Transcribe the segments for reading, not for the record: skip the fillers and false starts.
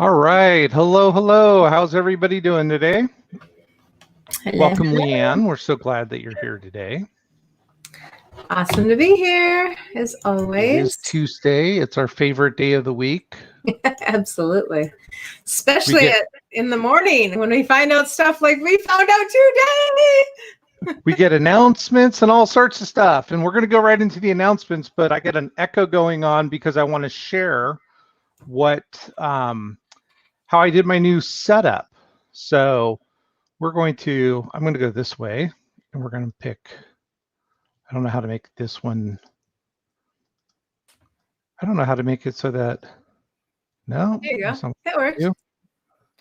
All right. Hello, hello. How's everybody doing today? Hello. Welcome, Leanne. We're so glad that you're here today. Awesome to be here, as always. It is Tuesday. It's our favorite day of the week. Absolutely. Especially in the morning when we find out stuff like we found out today. We get announcements and all sorts of stuff. And we're going to go right into the announcements, but I get an echo going on because I want to share how I did my new setup. So I'm going to go this way and we're going to pick, I don't know how to make this one. I don't know how to make it so that, no. There you go. That works. You.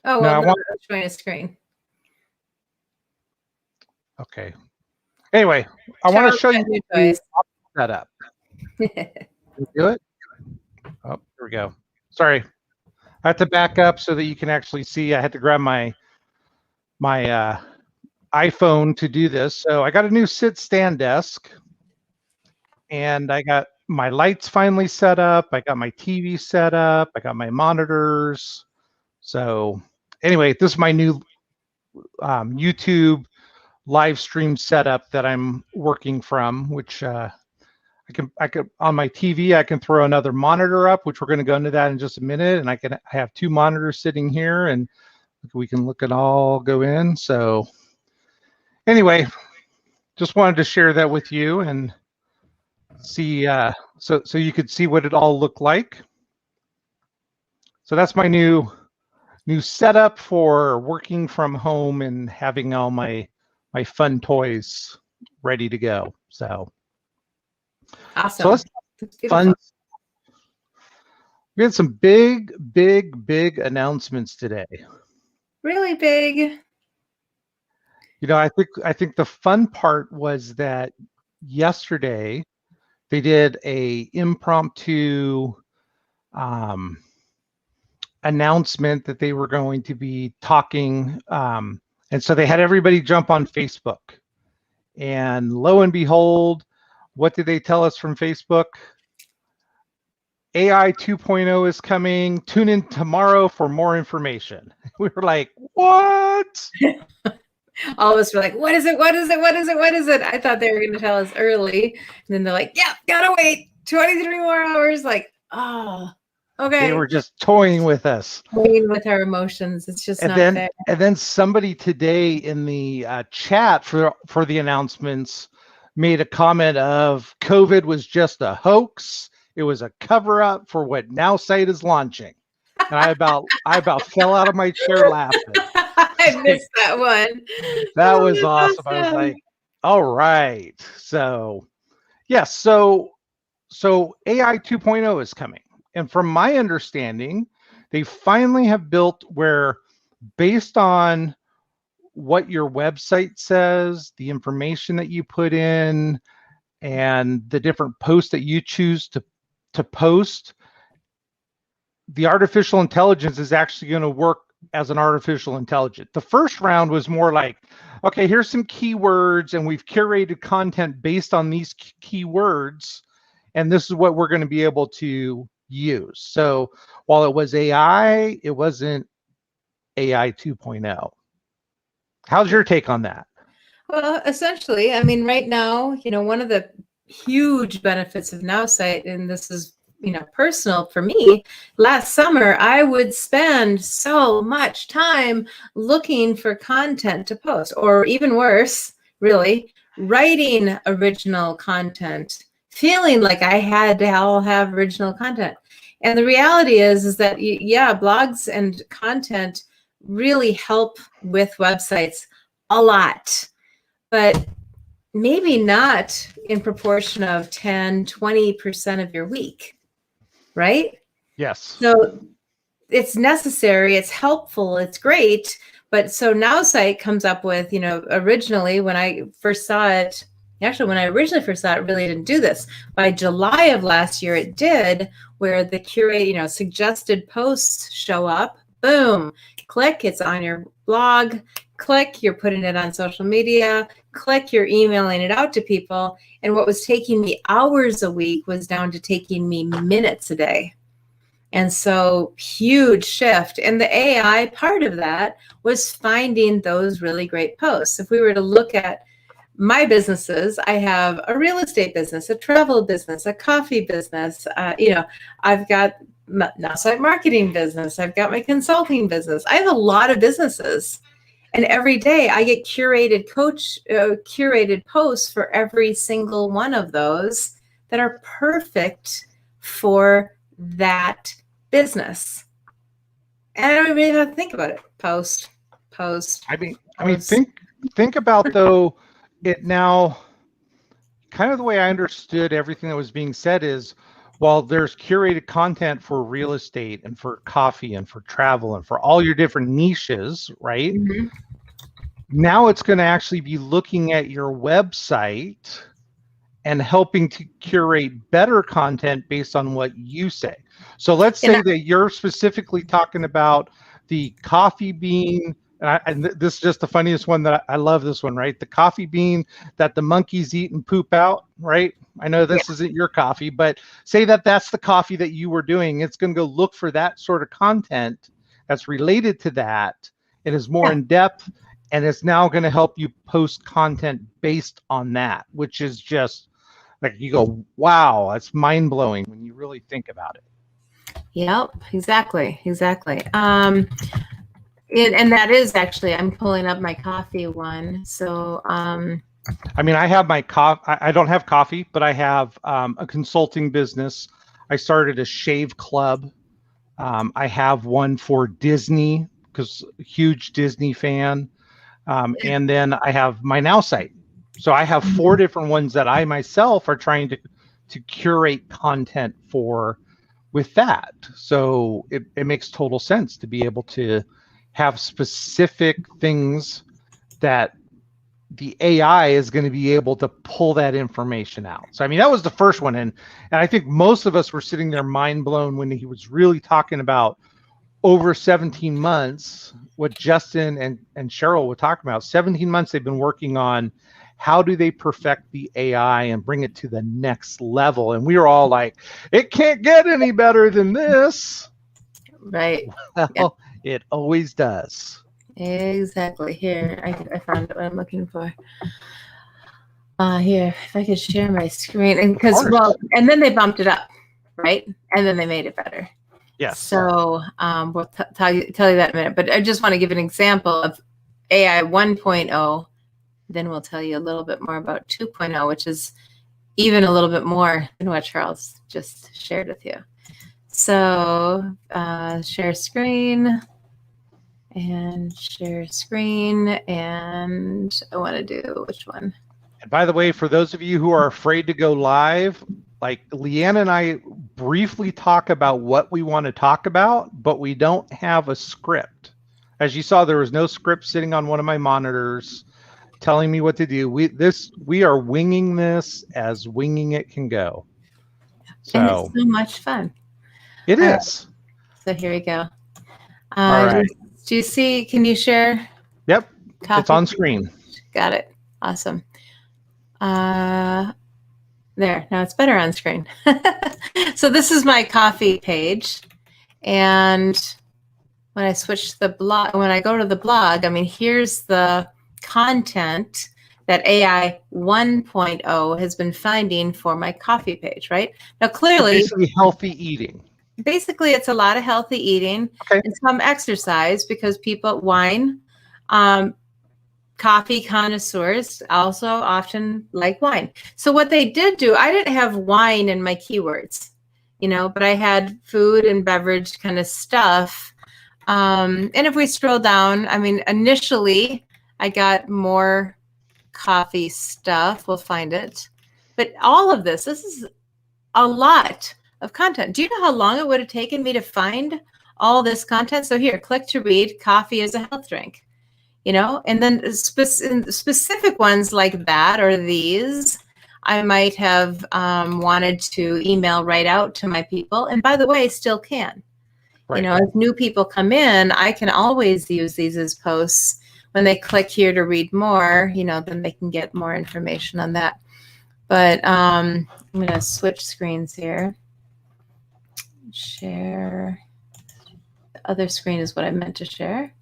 Oh, well, no, I'm showing a screen. Okay. Anyway, I want to show you the setup. Do it? Oh, here we go. Sorry. I have to back up so that you can actually see. I had to grab my iPhone to do this. So I got a new sit-stand desk, and I got my lights finally set up. I got my TV set up. I got my monitors. So anyway, this is my new YouTube live stream setup that I'm working from, which I could on my TV, I can throw another monitor up, which we're going to go into that in just a minute. And I have two monitors sitting here and we can look at all go in. So anyway, just wanted to share that with you and see, so you could see what it all looked like. So that's my new setup for working from home and having all my fun toys ready to go. So awesome. So let's fun. We had some big announcements today. Really big. You know, I think the fun part was that yesterday they did a impromptu announcement that they were going to be talking, and so they had everybody jump on Facebook, and lo and behold, what did they tell us from Facebook? AI 2.0 is coming. Tune in tomorrow for more information. We were like, what? All of us were like, what is it? What is it? What is it? What is it? I thought they were going to tell us early. And then they're like, yeah, gotta wait 23 more hours. Like, oh, okay. They were just toying with us. Toying with our emotions. It's just not fair. And then somebody today in the chat for the announcements made a comment of COVID was just a hoax. It was a cover-up for what Now-Site is launching. And I about fell out of my chair laughing. I missed that one. That was awesome. I was like, all right. So yes, so AI 2.0 is coming. And from my understanding, they finally have built where, based on what your website says, the information that you put in, and the different posts that you choose to post, the artificial intelligence is actually going to work as an artificial intelligence. The first round was more like, okay, here's some keywords, and we've curated content based on these keywords, and this is what we're going to be able to use. So while it was AI, it wasn't AI 2.0. How's your take on that? Well, essentially, I mean, right now, you know, one of the huge benefits of Now-Site, and this is, you know, personal for me, last summer, I would spend so much time looking for content to post, or even worse, really, writing original content, feeling like I had to all have original content. And the reality is that, yeah, blogs and content really help with websites a lot, but maybe not in proportion of 10, 20% of your week, right? Yes. So it's necessary, it's helpful, it's great. But so Now-Site comes up with, you know, originally when I first saw it, actually when I originally first saw it, it really didn't do this. By July of last year, it did, where the curate, you know, suggested posts show up, boom, click, it's on your blog, click, you're putting it on social media, click, you're emailing it out to people. And what was taking me hours a week was down to taking me minutes a day. And so huge shift. And the AI part of that was finding those really great posts. If we were to look at my businesses, I have a real estate business, a travel business, a coffee business. I've got Not-Nowsite marketing business. I've got my consulting business. I have a lot of businesses. And every day I get curated posts for every single one of those that are perfect for that business. And I don't really have to think about it. Post. I mean, think about though it now. Kind of the way I understood everything that was being said is, while there's curated content for real estate and for coffee and for travel and for all your different niches, right? Mm-hmm. Now it's going to actually be looking at your website and helping to curate better content based on what you say. So let's say that you're specifically talking about the coffee bean, and this is just the funniest one that I love this one, right? The coffee bean that the monkeys eat and poop out, right? I know this isn't your coffee, but say that that's the coffee that you were doing. It's going to go look for that sort of content that's related to that. It is more in depth, and it's now going to help you post content based on that, which is just like you go, wow, that's mind blowing when you really think about it. Yep, exactly. And that is actually, I'm pulling up my coffee one. So, I mean, I have my I don't have coffee, but I have a consulting business. I started a shave club. I have one for Disney because huge Disney fan. And then I have my Nowsite. So I have 4 different ones that I myself are trying to curate content for with that. So it makes total sense to be able to have specific things that the AI is going to be able to pull that information out. So, I mean, that was the first one. And I think most of us were sitting there mind blown when he was really talking about over 17 months, what Justin and Cheryl were talking about. 17 months they've been working on how do they perfect the AI and bring it to the next level. And we were all like, it can't get any better than this. Right. Well, it always does. Exactly. Here, I found what I'm looking for. Here, if I could share my screen, and and then they bumped it up, right? And then they made it better. Yes. So we'll tell you that in a minute. But I just want to give an example of AI 1.0. Then we'll tell you a little bit more about 2.0, which is even a little bit more than what Charles just shared with you. So share screen. And share screen, and I want to do which one? And by the way, for those of you who are afraid to go live, like Leanne and I briefly talk about what we want to talk about, but we don't have a script. As you saw, there was no script sitting on one of my monitors telling me what to do. We are winging this as winging it can go. So, and it's so much fun. It is. So here we go. All right. Do you see? Can you share? Yep. It's on screen. Got it. Awesome. There. Now it's better on screen. So this is my coffee page. And when I switch the blog, when I go to the blog, I mean, here's the content that AI 1.0 has been finding for my coffee page, right? Now, clearly, basically healthy eating. Basically, it's a lot of healthy eating and some exercise because wine, coffee connoisseurs also often like wine. So what they did do, I didn't have wine in my keywords, but I had food and beverage kind of stuff. And if we scroll down, I mean, initially I got more coffee stuff. We'll find it. But all of this is a lot of content. Do you know how long it would have taken me to find all this content? So here, click to read, coffee is a health drink, and then specific ones like that or these, I might have wanted to email right out to my people. And by the way, still can. Right. If new people come in, I can always use these as posts. When they click here to read more, then they can get more information on that. But I'm going to switch screens here. Share. The other screen is what I meant to share.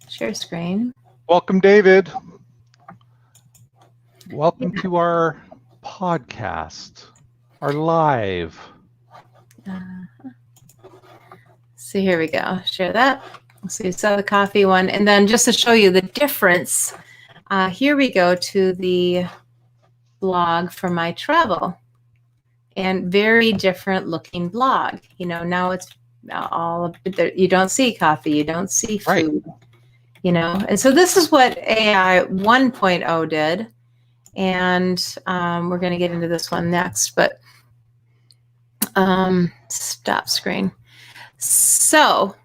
Share screen. Welcome, David. Welcome to our podcast, our live. So here we go. Share that. So you saw the coffee one. And then just to show you the difference, here we go to the blog for my travel. And very different looking blog. You know, now it's all you don't see coffee, you don't see food. Right. You know, and so this is what AI 1.0 did. And we're going to get into this one next, but stop screen. So,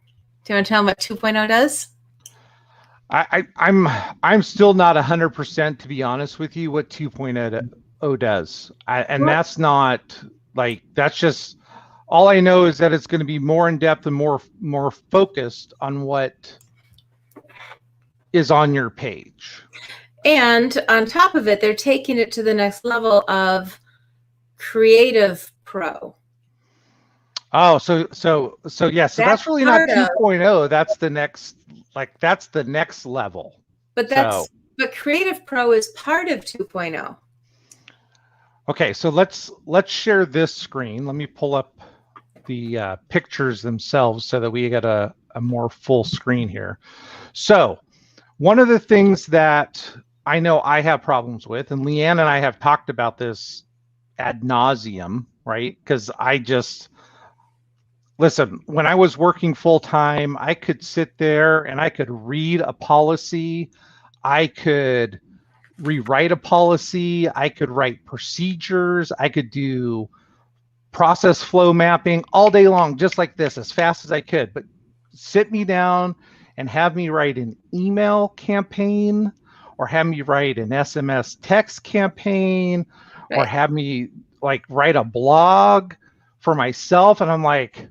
do you want to tell them what 2.0 does? I'm still not 100%, to be honest with you, what 2.0 does. And that's not like, that's just, all I know is that it's going to be more in depth and more focused on what is on your page. And on top of it, they're taking it to the next level of Creative Pro. Oh, so yeah, so that's really not 2.0. That's the next, like, that's the next level. But but Creative Pro is part of 2.0. Okay, so let's share this screen. Let me pull up the pictures themselves so that we get a more full screen here. So one of the things that I know I have problems with, and Leanne and I have talked about this ad nauseum, right? Because listen, when I was working full time, I could sit there and I could read a policy. I could rewrite a policy. I could write procedures. I could do process flow mapping all day long, just like this, as fast as I could. But sit me down and have me write an email campaign, or have me write an SMS text campaign, right, or have me like write a blog for myself. And I'm like,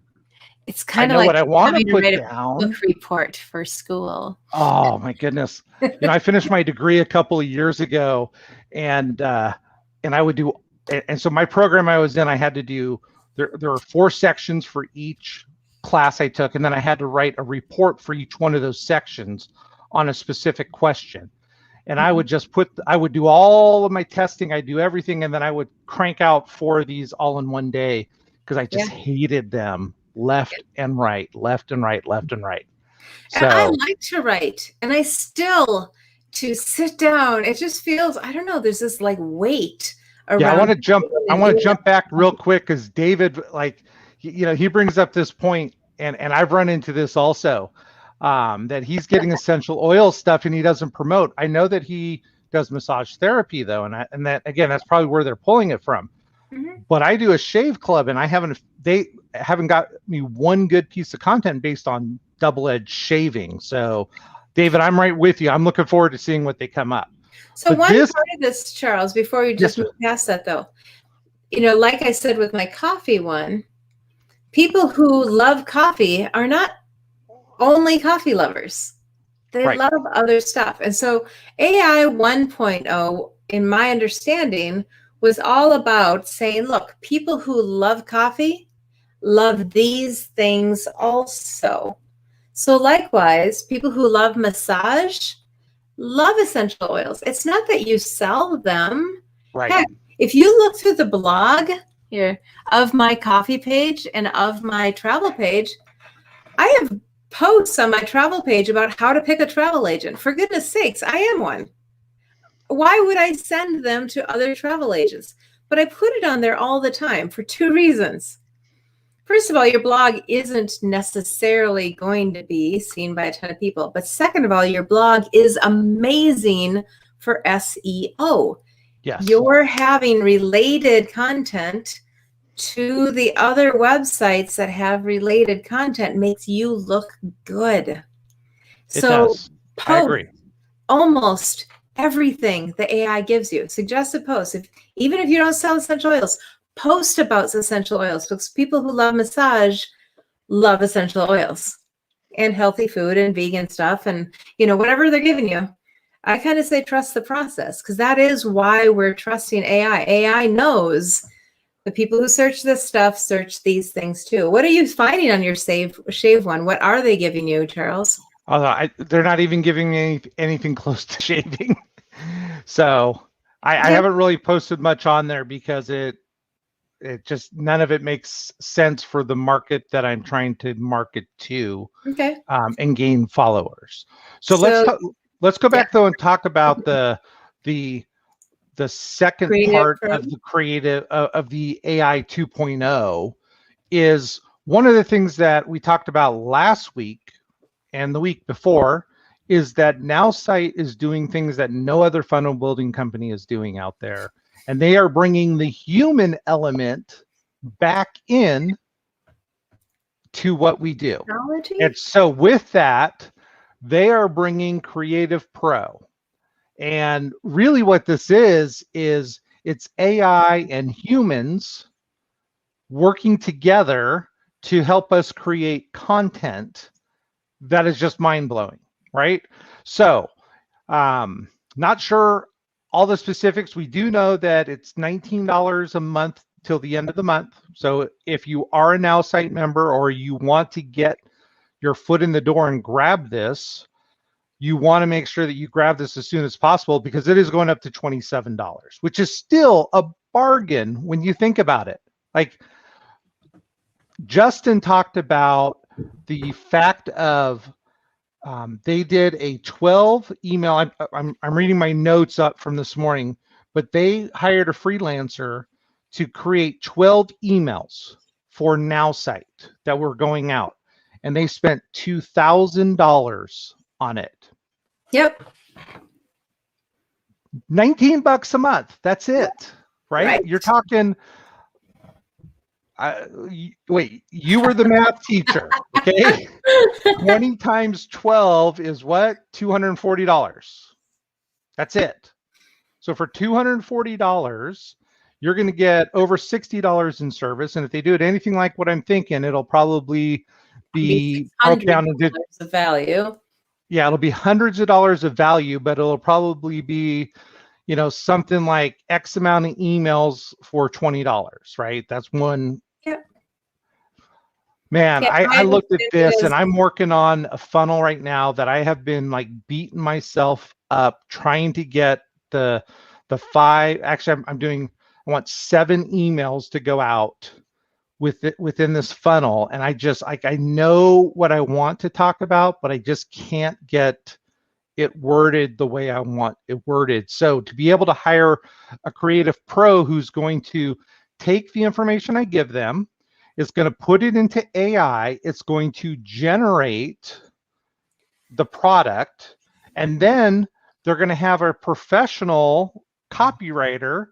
it's kind of like what I want to put down. Book report for school. Oh my goodness! You know, I finished my degree a couple of years ago, and I would do, and so my program I was in, I had to do. There were 4 sections for each class I took, and then I had to write a report for each one of those sections on a specific question. And I would just I would do all of my testing, I'd do everything, and then I would crank out 4 of these all in one day because I just hated them left and right, left and right, left and right. So, and I like to write, and I still, to sit down, it just feels, I don't know, there's this like weight around. Yeah, I want to jump back real quick because David, like, you know, he brings up this point, and I've run into this also, that he's getting essential oil stuff and he doesn't promote. I know that he does massage therapy though, and that, again, that's probably where they're pulling it from. Mm-hmm. But I do a shave club, and they haven't got me one good piece of content based on double-edged shaving. So, David, I'm right with you. I'm looking forward to seeing what they come up. So part of this, Charles, before we just move past that though, you know, like I said with my coffee one, people who love coffee are not only coffee lovers. They love other stuff. And so AI 1.0, in my understanding, was all about saying, look, people who love coffee love these things also. So likewise, people who love massage love essential oils. It's not that you sell them. Right. Heck, if you look through the blog here of my coffee page and of my travel page, I have posts on my travel page about how to pick a travel agent. For goodness sakes, I am one. Why would I send them to other travel agents? But I put it on there all the time for 2 reasons. First of all, your blog isn't necessarily going to be seen by a ton of people. But second of all, your blog is amazing for SEO. Yes. You're having related content to the other websites that have related content makes you look good. It does. I agree. Almost everything the AI gives you. Suggested posts. Even if you don't sell essential oils, post about essential oils, because people who love massage love essential oils and healthy food and vegan stuff, and you know, whatever they're giving you. I kind of say trust the process, because that is why we're trusting AI. AI knows the people who search this stuff search these things too. What are you finding on your shave one? What are they giving you, Charles? They're not even giving me anything close to shaving. So I haven't really posted much on there because it just, none of it makes sense for the market that I'm trying to market to. Okay. And gain followers. So let's go back though and talk about the second Creative part Pro. of the creative of the AI 2.0 is one of the things that we talked about last week and the week before is that Nowsite is doing things that no other funnel building company is doing out there. And they are bringing the human element back in to what we do. Technology? And so with that, they are bringing Creative Pro. And really what this is it's AI and humans working together to help us create content that is just mind-blowing, right? So not sure all the specifics. We do know that it's $19 a month till the end of the month. So if you are a Nowsite member or you want to get your foot in the door and grab this, you want to make sure that you grab this as soon as possible because it is going up to $27, which is still a bargain when you think about it. Like Justin talked about the fact of they did a 12 email. I'm reading my notes up from this morning, but they hired a freelancer to create 12 emails for Nowsite that were going out, and they spent $2,000 on it. Yep. $19 a month. That's it, right? You're talking. Wait, you were the math teacher, okay? 20 times 12 is what? $240. That's it. So for $240, you're going to get over $60 in service. And if they do it anything like what I'm thinking, it'll probably be broke down into of value. Yeah, it'll be hundreds of dollars of value, but it'll probably be, something like X amount of emails for $20, right? That's one. Yeah. Man, I looked at this and I'm working on a funnel right now that I have been like beating myself up trying to get the 5. Actually, I want 7 emails to go out within this funnel, and I know what I want to talk about, but I just can't get it worded the way I want it worded. So to be able to hire a creative pro who's going to take the information I give them, is going to put it into AI, it's going to generate the product, and then they're going to have a professional copywriter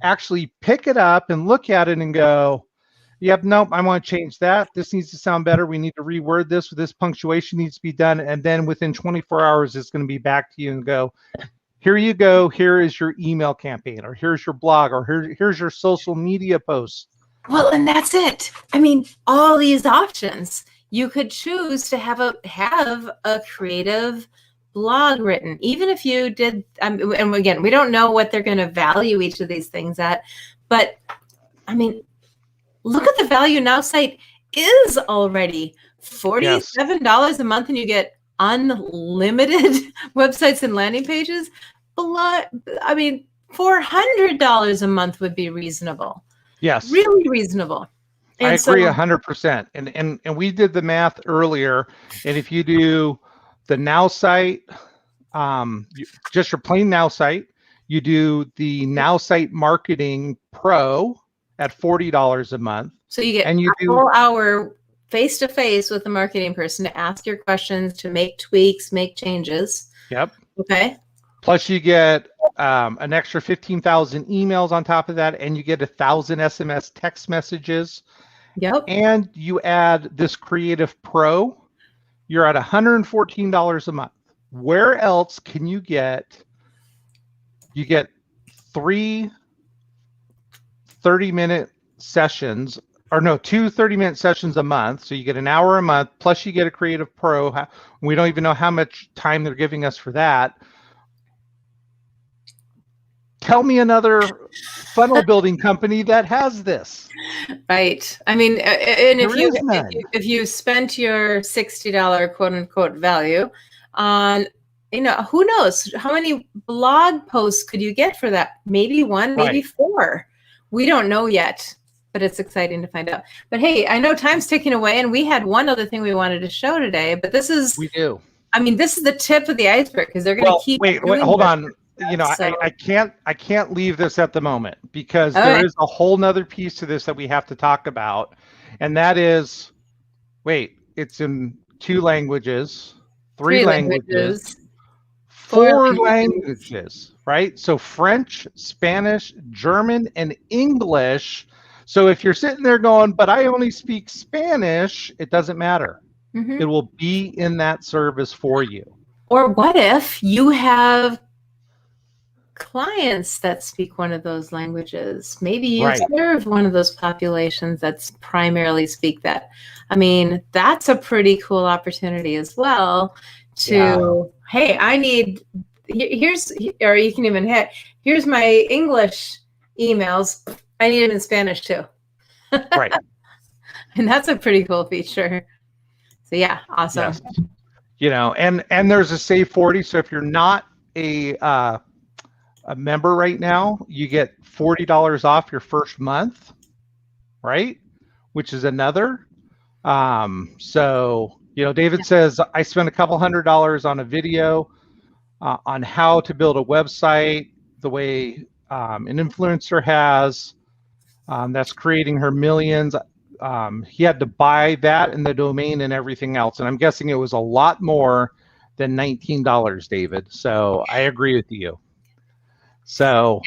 actually pick it up and look at it and go, yep, nope, I want to change that. This needs to sound better. We need to reword this. This punctuation needs to be done. And then within 24 hours, it's going to be back to you and go, here you go. Here is your email campaign, or here's your blog, or here's your social media post. Well, and that's it. I mean, all these options. You could choose to have a creative blog written, even if you did. And again, we don't know what they're going to value each of these things at, but I mean, look at the value Nowsite is already $47 a month, and you get unlimited websites and landing pages. I mean, $400 a month would be reasonable. Yes, really reasonable. And I agree 100%. And we did the math earlier. And if you do the Nowsite, just your plain Nowsite, you do the Nowsite Marketing Pro at $40 a month. So you get a whole hour face-to-face with a marketing person to ask your questions, to make tweaks, make changes. Yep. Okay. Plus you get an extra 15,000 emails on top of that, and you get 1,000 SMS text messages. Yep. And you add this Creative Pro, you're at $114 a month. Where else can you get 3 30-minute sessions, or no, 2 30-minute sessions a month. So you get an hour a month, plus you get a Creative Pro. We don't even know how much time they're giving us for that. tell me another funnel building company that has this. Right. I mean, and There is none. if you spent your $60 quote unquote value on, who knows how many blog posts could you get for that? Maybe one, maybe four. We don't know yet, but it's exciting to find out. But hey, I know time's ticking away, and we had one other thing we wanted to show today, but this is, we do. I mean, this is the tip of the iceberg, because they're going to keep. Wait, hold on. I can't leave this at the moment, because there is a whole nother piece to this that we have to talk about. And that is, it's in 2 languages, 3 languages, 4 languages, right? So French, Spanish, German, and English. So if you're sitting there going, but I only speak Spanish, it doesn't matter. Mm-hmm. It will be in that service for you. Or what if you have clients that speak one of those languages? Maybe you serve one of those populations that's primarily speak that. I mean, that's a pretty cool opportunity as well to, hey, I need, or you can even hit, here's my English emails. I need them in Spanish too. Right. And that's a pretty cool feature. So yeah, awesome. Yes. And there's a save 40. So if you're not a member right now, you get $40 off your first month, right? Which is another. So, David says, I spent a couple $100 on a video on how to build a website the way an influencer has. That's creating her millions. He had to buy that and the domain and everything else. And I'm guessing it was a lot more than $19, David. So I agree with you. So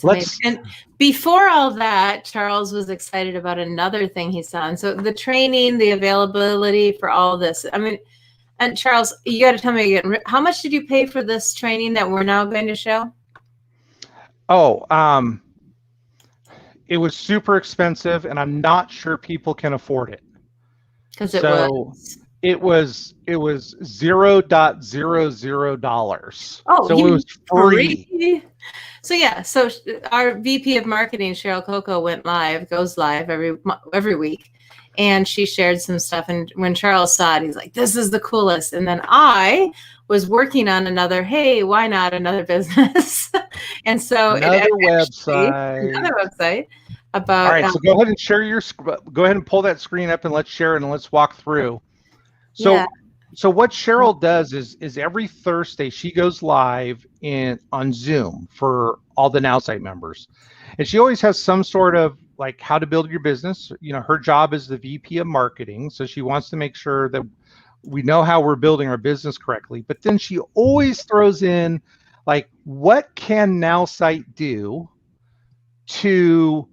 let's. And before all that, Charles was excited about another thing he saw. And so the training, the availability for all this. I mean, and Charles, you got to tell me again, how much did you pay for this training that we're now going to show? Oh, it was super expensive, and I'm not sure people can afford it. Because it was $0.00. Oh, so it was free. So yeah, so our VP of marketing, Cheryl Coco, goes live every week, and she shared some stuff. And when Charles saw it, he's like, "This is the coolest." And then I was working on another, hey, why not another business? And so another website about. All right, so go ahead and share go ahead and pull that screen up and let's share it and let's walk through. So what Cheryl does is every Thursday she goes live on Zoom for all the Nowsite members, and she always has some sort of like how to build your business. Her job is the VP of marketing, so she wants to make sure that we know how we're building our business correctly. But then she always throws in like, what can Nowsite do to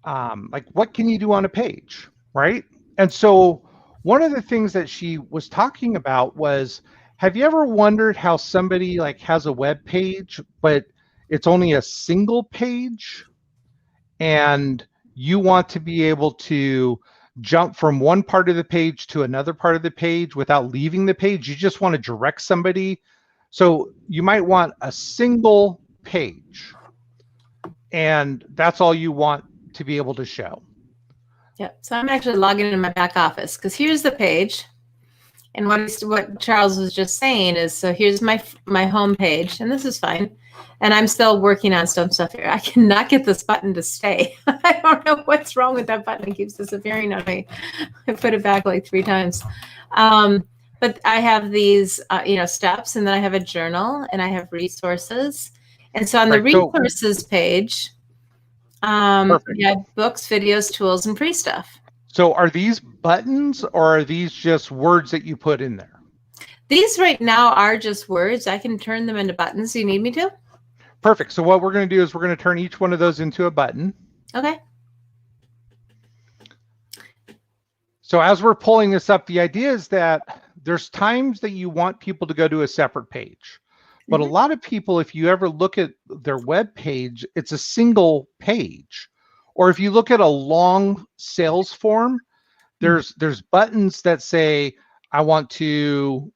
like, what can you do on a page, right? And so one of the things that she was talking about was, have you ever wondered how somebody like has a web page, but it's only a single page, and you want to be able to jump from one part of the page to another part of the page without leaving the page? You just want to direct somebody. So you might want a single page, and that's all you want to be able to show. Yeah, so I'm actually logging into my back office, because here's the page. And what Charles was just saying is, so here's my home page, and this is fine. And I'm still working on some stuff here. I cannot get this button to stay. I don't know what's wrong with that button. It keeps disappearing on me. I put it back like 3 times. But I have these, steps, and then I have a journal, and I have resources. And so on the resources page, books, videos, tools, and free stuff. So are these buttons, or are these just words that you put in there? These right now are just words. I can turn them into buttons. Do you need me to? Perfect. So what we're going to do is we're going to turn each one of those into a button. Okay. So as we're pulling this up, the idea is that there's times that you want people to go to a separate page. But a lot of people, if you ever look at their web page, it's a single page. Or if you look at a long sales form, there's buttons that say, I want to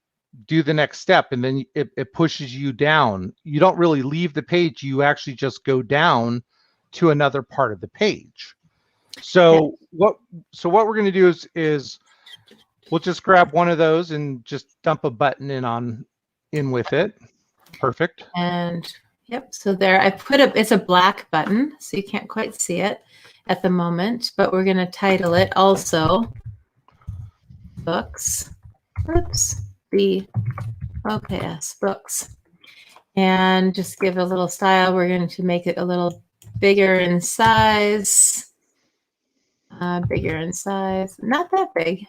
do the next step, and then it pushes you down. You don't really leave the page. You actually just go down to another part of the page. So what we're going to do is we'll just grab one of those and just dump a button in with it. Perfect. And yep, so there I put it's a black button, so you can't quite see it at the moment, but we're going to title it also books. Oops, BOKS, books. And just give a little style. We're going to make it a little bigger in size. Bigger in size. Not that big.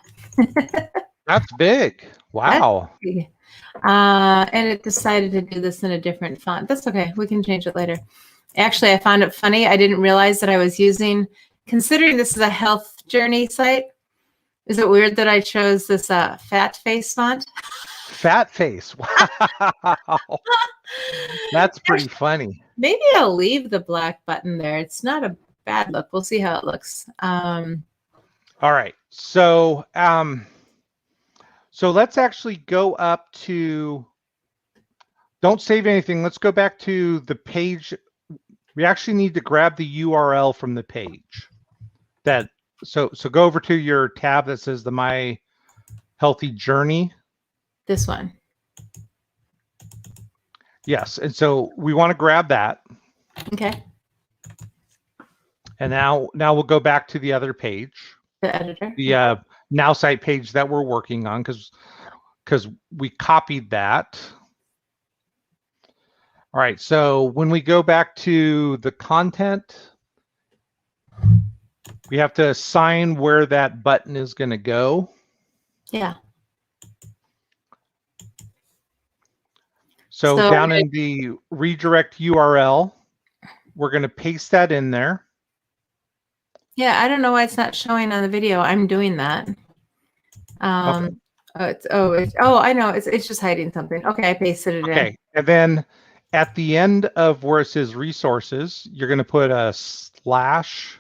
That's big. Wow. That's big. And it decided to do this in a different font. That's okay. We can change it later. Actually, I found it funny. I didn't realize that I was using, considering this is a health journey site, is it weird that I chose this fat face font? Fat face. Wow. That's pretty funny. Maybe I'll leave the black button there. It's not a bad look. We'll see how it looks. All right. So let's actually go up to, don't save anything. Let's go back to the page. We actually need to grab the URL from the page. So go over to your tab that says the My Healthy Journey. This one. Yes, and so we want to grab that. Okay. And now we'll go back to the other page. The editor. The Nowsite page that we're working on, because we copied that. All right, so when we go back to the content, we have to assign where that button is going to go. Yeah. So down in the redirect URL, we're going to paste that in there. Yeah, I don't know why it's not showing on the video. I'm doing that. Okay. I know. It's just hiding something. Okay, I pasted it in. Okay, and then at the end of where it says resources, you're going to put a slash.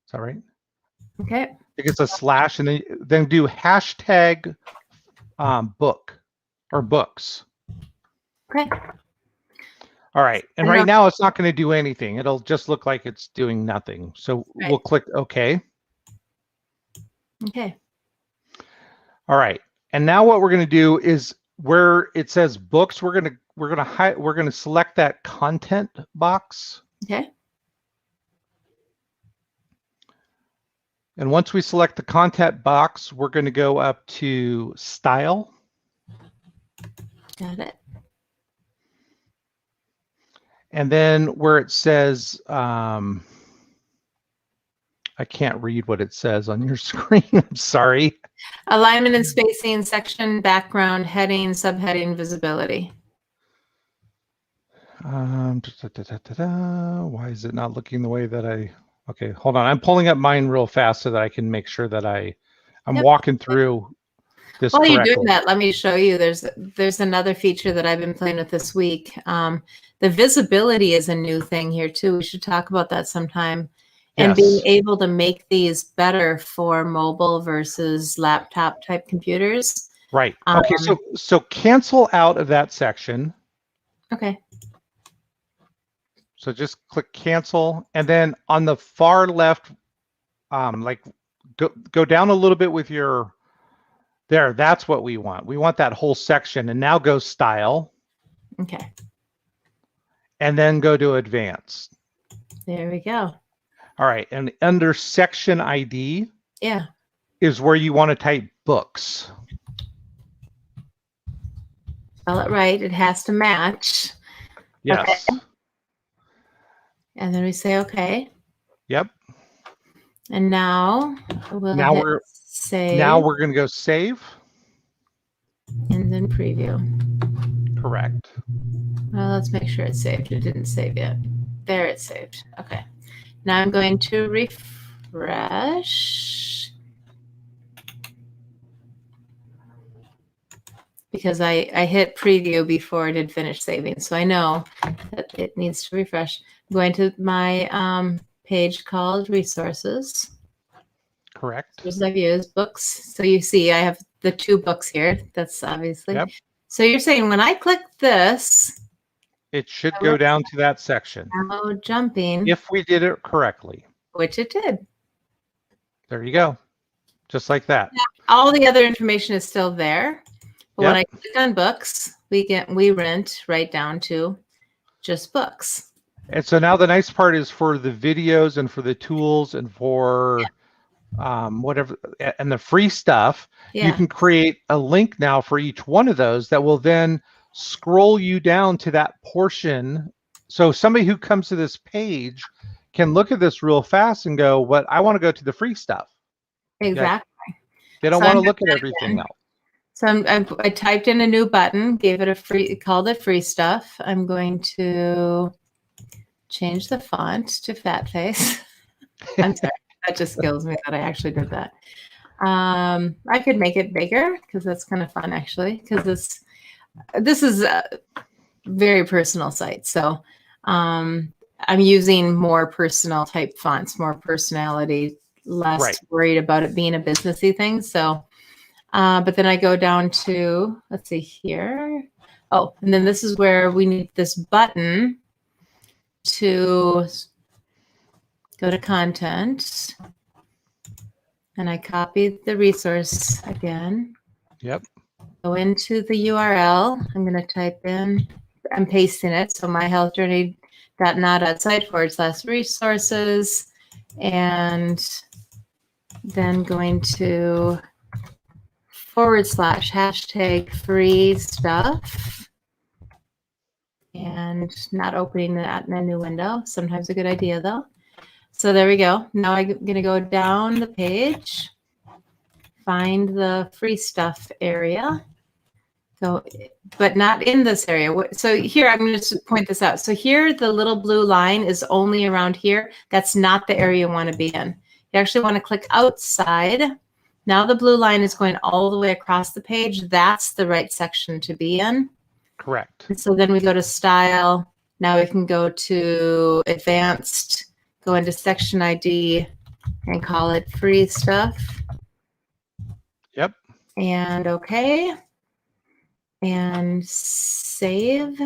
Is that right? Okay. I think it's a slash, and then do hashtag book or books. Okay. All right, and right now it's not going to do anything. It'll just look like it's doing nothing. So we'll click OK. Okay. All right, and now what we're going to do is where it says books, we're going to select that content box. Okay. And once we select the content box, we're going to go up to style. Got it. And then where it says, I can't read what it says on your screen. I'm sorry. Alignment and spacing, section, background, heading, subheading, visibility. Why is it not looking the way that okay, hold on. I'm pulling up mine real fast so that I can make sure that I'm walking through this While correctly. you're doing that, let me show you. There's another feature that I've been playing with this week. The visibility is a new thing here too. We should talk about that sometime. And being able to make these better for mobile versus laptop type computers. Right. Okay. So cancel out of that section. Okay. So just click cancel, and then on the far left, go down a little bit with your. There. That's what we want. We want that whole section, and now go style. Okay. And then go to advanced. There we go. All right, and under section ID, is where you want to type books. Spell it right. It has to match. Yes. Okay. And then we say okay. Yep. And now we're save. Now we're going to go save. And then preview. Correct. Well, let's make sure it's saved. It didn't save yet. There, it's saved. Okay. Now I'm going to refresh because I hit preview before it had finished saving. So I know that it needs to refresh. I'm going to my page called resources. Correct. I've used books. So you see I have the 2 books here. That's obviously. Yep. So you're saying when I click this, It should go down to that section. now jumping, If we did it correctly. which it did. There you go. Just like that. Yeah, all the other information is still there. But when I click on books, we rent right down to just books. And so now the nice part is for the videos and for the tools and for whatever, and the free stuff, you can create a link now for each one of those that will then scroll you down to that portion. So somebody who comes to this page can look at this real fast and go, "What I want to go to the free stuff." Exactly. They don't want to look at everything else. So I typed in a new button, gave it a free, called it free stuff. I'm going to change the font to fat face. I'm sorry, that just kills me that I actually did that. I could make it bigger because that's kind of fun actually, because this is a very personal site. So I'm using more personal type fonts, more personality, less worried about it being a businessy thing. So, but then I go down to, let's see here. Oh, and then this is where we need this button to go to content. And I copy the resource again. Yep. Go into the URL. I'm going to type in, I'm pasting it. So myhealthjourney.not-outside/resources. And then going to / free stuff. And not opening that in a new window. Sometimes a good idea though. So there we go. Now I'm going to go down the page, find the free stuff area, go, but not in this area. So here, I'm going to point this out. So here, the little blue line is only around here. That's not the area you want to be in. You actually want to click outside. Now the blue line is going all the way across the page. That's the right section to be in. Correct. And so then we go to style. Now we can go to advanced, go into section ID and call it free stuff. Yep. And okay. And save.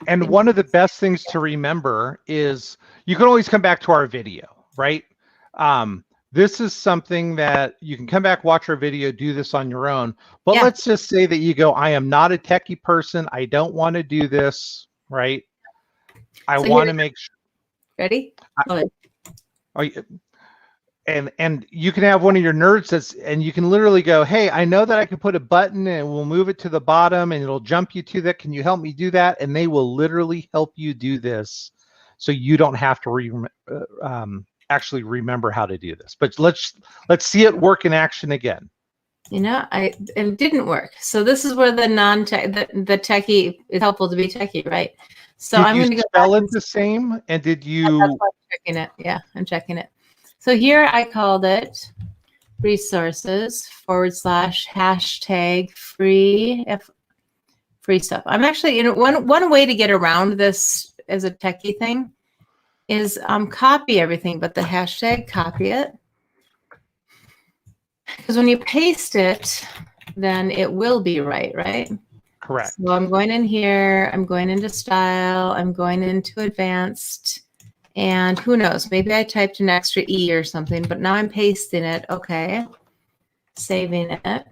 And one of the best things to remember is you can always come back to our video, right? This is something that you can come back, watch our video, do this on your own. But let's just say that you go, I am not a techie person. I don't want to do this, right? I want to make sure. Ready? And you can have one of your nerds and you can literally go, hey, I know that I can put a button and we'll move it to the bottom and it'll jump you to that. Can you help me do that? And they will literally help you do this, so you don't have to actually remember how to do this. But let's see it work in action again. You know, it didn't work. So this is where the the techie is helpful to be techie, right? So I'm going to go spell it the same. And did you? That's why I'm checking it. Yeah, I'm checking it. So here I called it resources / free stuff. I'm actually, you know, one way to get around this as a techie thing is copy everything, but the hashtag, copy it. Because when you paste it, then it will be right? Correct. So I'm going in here, I'm going into style, I'm going into advanced, and who knows, maybe I typed an extra E or something, but now I'm pasting it. Okay. Saving it.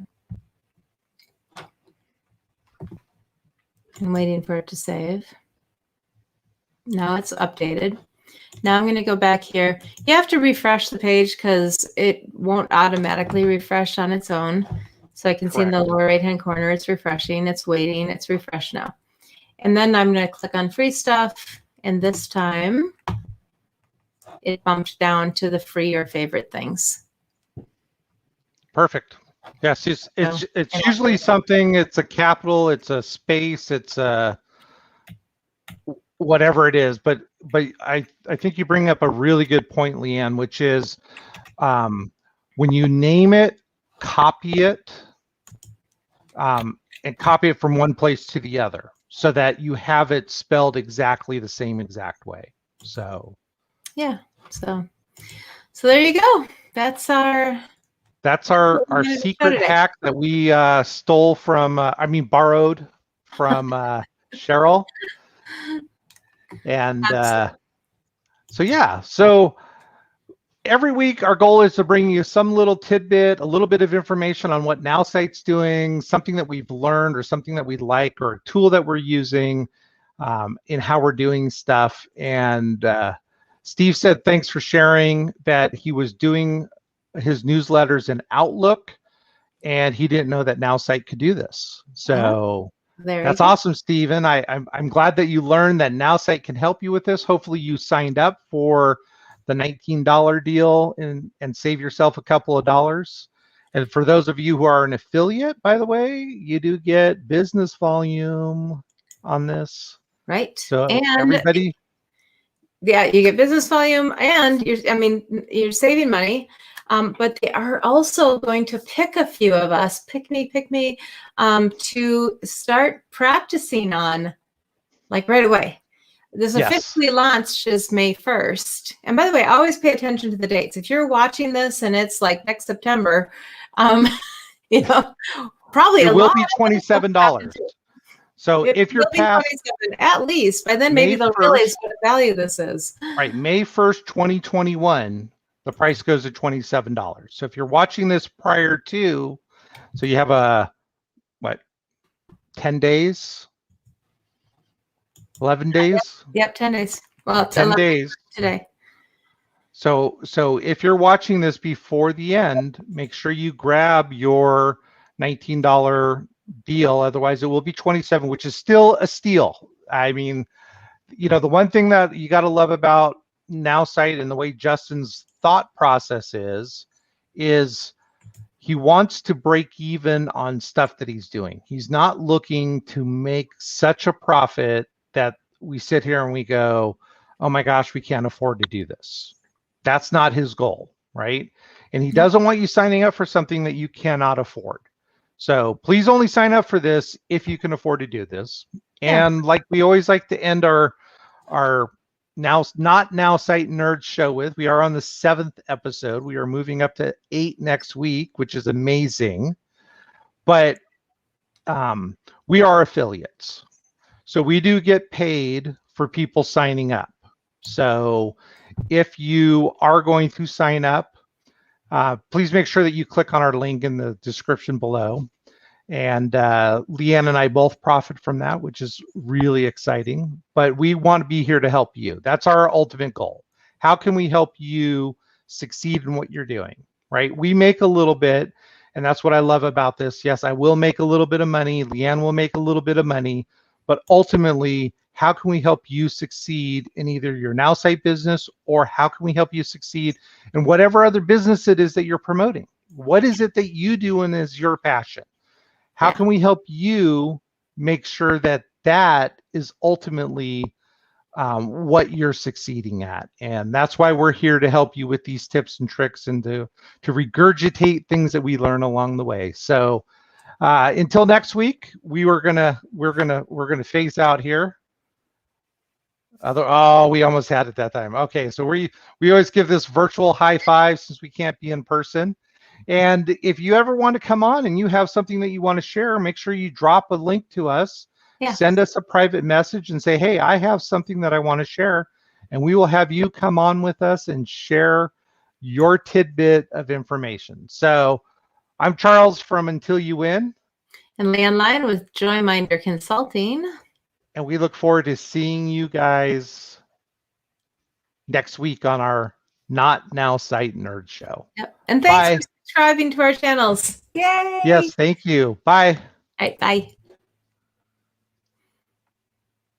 I'm waiting for it to save. Now it's updated. Now I'm going to go back here. You have to refresh the page because it won't automatically refresh on its own. So I can see in the lower right-hand corner, it's refreshing, it's waiting, it's refreshed now. And then I'm going to click on free stuff. And this time it bumped down to the free or favorite things. Perfect. Yes, it's usually something, it's a capital, it's a space, it's a whatever it is, but I think you bring up a really good point, Leanne, which is when you name it, copy it, and copy it from one place to the other so that you have it spelled exactly the same exact way. So yeah, So there you go. That's our secret hack that we stole from, borrowed from Cheryl. And so every week our goal is to bring you some little tidbit, a little bit of information on what Nowsite's doing, something that we've learned or something that we like, or a tool that we're using in how we're doing stuff. And Steve said thanks for sharing that he was doing his newsletters in Outlook and he didn't know that Nowsite could do this. So that's awesome, Stephen. I'm glad that you learned that Nowsite can help you with this. Hopefully you signed up for the $19 deal and save yourself a couple of dollars. And for those of you who are an affiliate, by the way, you do get business volume on this. Right. So everybody. Yeah, you get business volume and you're saving money. But they are also going to pick a few of us, pick me, to start practicing on like right away. This officially launches May 1st. And by the way, always pay attention to the dates. If you're watching this and it's like next September, probably it will be $27. So if you're past at least by then, maybe they'll realize what value this is. Right, May 1st, 2021, the price goes to $27. So if you're watching this prior to, so you have 10 days? 11 days? Yep, 10 days. Well, 10 days today. So if you're watching this before the end, make sure you grab your $19 deal. Otherwise, it will be $27, which is still a steal. I mean, the one thing that you got to love about Nowsite and the way Justin's thought process is he wants to break even on stuff that he's doing. He's not looking to make such a profit that we sit here and we go, oh my gosh, we can't afford to do this. That's not his goal, right? And he doesn't want you signing up for something that you cannot afford. So please only sign up for this if you can afford to do this. And like we always like to end our Not-Nowsite Nerds show with, we are on the 7th episode. We are moving up to 8 next week, which is amazing. But we are affiliates. So we do get paid for people signing up. So if you are going to sign up, please make sure that you click on our link in the description below. And Leanne and I both profit from that, which is really exciting. But we want to be here to help you. That's our ultimate goal. How can we help you succeed in what you're doing, right? We make a little bit, and that's what I love about this. Yes, I will make a little bit of money. Leanne will make a little bit of money. But ultimately, how can we help you succeed in either your Nowsite business, or how can we help you succeed in whatever other business it is that you're promoting? What is it that you do and is your passion? How can we help you make sure that that is ultimately what you're succeeding at? And that's why we're here to help you with these tips and tricks and to regurgitate things that we learn along the way. So until next week, we're gonna phase out here. We almost had it that time. Okay, so we always give this virtual high five since we can't be in person. And if you ever want to come on and you have something that you want to share, make sure you drop a link to us. Send us a private message and say, hey, I have something that I want to share. And we will have you come on with us and share your tidbit of information. So I'm Charles from Until You Win. And Leanne Lyon with Joyminder Consulting. And we look forward to seeing you guys next week on our Not-Nowsite Nerds show. Yep. And thanks for subscribing to our channels. Yay! Yes, thank you. Bye. All right, bye.